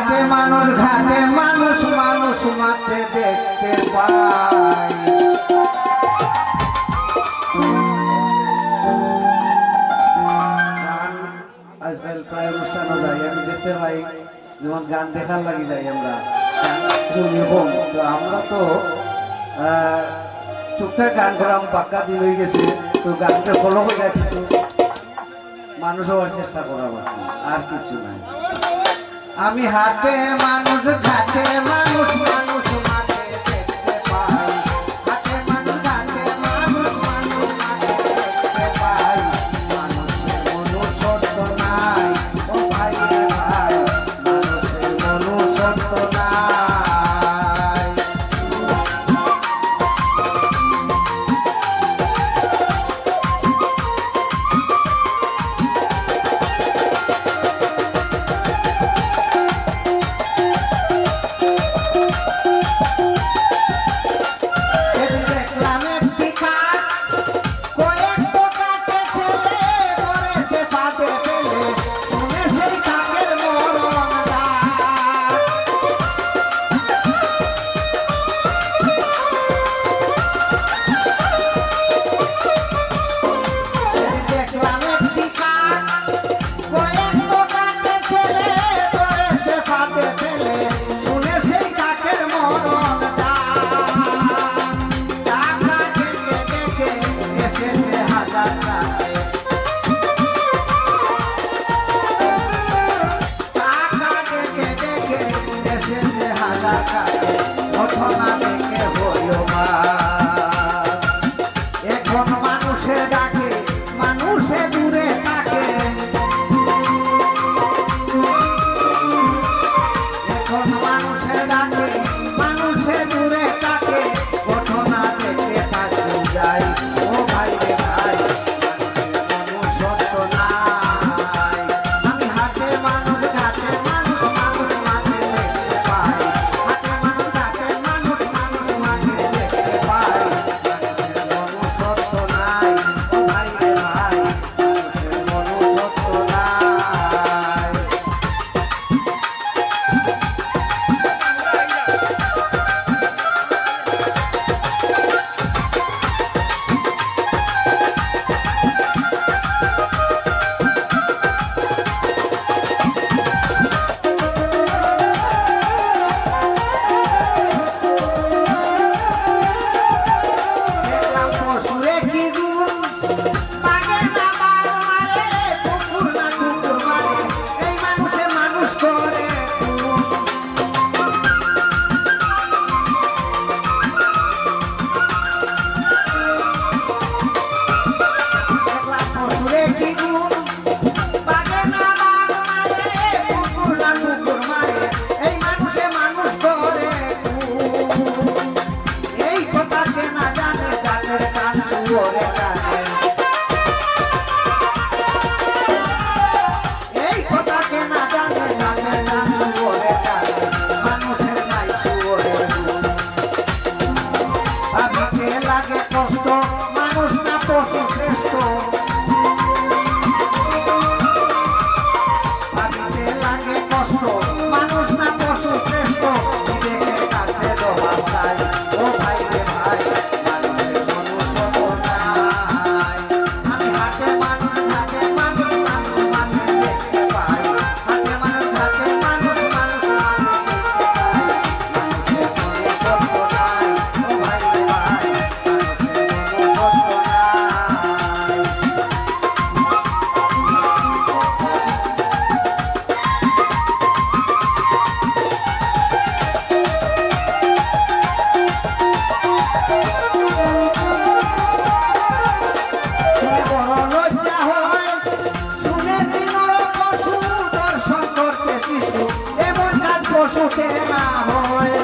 হাটে মানুষ ঘাটে মানুষ মানুষ মাঠে দেখতে পাই। আজকাল প্রায় অনুষ্ঠানও যাই আমি দেখতে পাই, যেমন গান দেখার লাগি যাই আমরা তো আমরা তো টুকটাক গান করাম, পাক্কা দিন হয়ে গেছে, তো গানটা ফলো হয়ে যায় কিছু মানুষ হওয়ার চেষ্টা করার আর কিছু নাই। আমি হাটে মানুষ ঘাটে মানুষ মানুষ মাঠে দেখতে পাই, হাটে মানুষ ঘাটে মানুষ মানুষ মাঠে দেখতে পাই। মানুষের মনুষ্যত্ব নাই ও ভাই রে ভাই, মানুষের মনুষ্যত্ব নাই। এখন মানুষে ডাকে মানুষে দূরে থাকে, এখন মানুষে ডাকে মানুষে দূরে থাকে, ঘটনা দেখে তাকে যায় ও ভাই রে ভাই, মনুষ্যত্ব নাই। আমি হাটে মানুষ ঘাটে মানুষ মানুষ মাঠে দেখতে পাই, হাটে মানুষ ঘাটে মানুষ মানুষ মাঠে দেখতে পাই। মনুষ্যত্ব নাই ও ভাই রে ভাই, মনুষ্যত্ব নাই। দেখলাম পশুরে কি গুণ, বাঘের না বাঘ মারে, কুকুর না কুকুর মারে, এই মানুষে মানুষ করে খুন। দেখলাম পশুরে কি গুণ, বাঘের না বাঘ মারে, কুকুর না কুকুর মারে, এই মানুষে মানুষ করে খুন। এই কথাকে না জানে জাতের কান শুয়োরে কানে, এই কথাকে না জানে জাতের কান শুয়োরে কানে, মানুষের নাই শুয়োরের গুণ। ভাবিতে লাগে কষ্ট মানুষ না পশু শ্রেষ্ঠ, ভাবিতে লাগে কষ্ট মানুষ না পশু শ্রেষ্ঠ, দেখে কাছে জবাব চাই ও ভাই রে ভাই, মানুষের মনুষ্যত্ব নাই। আমি হাটে মানুষ ঘাটে মানুষ মানুষ মাঠে দেখতে পাই, হাটে মানুষ ঘাটে মানুষ মানুষ মাঠে দেখতে পাই। মানুষের মনুষ্যত্ব নাই ও ভাই রে ভাই, মানুষের মনুষ্যত্ব শুনে বড় লজ্জা হয়, শুনেছি নর পশু দর্শন করতে শিশু, এমন কাজ পশুতে না হয়।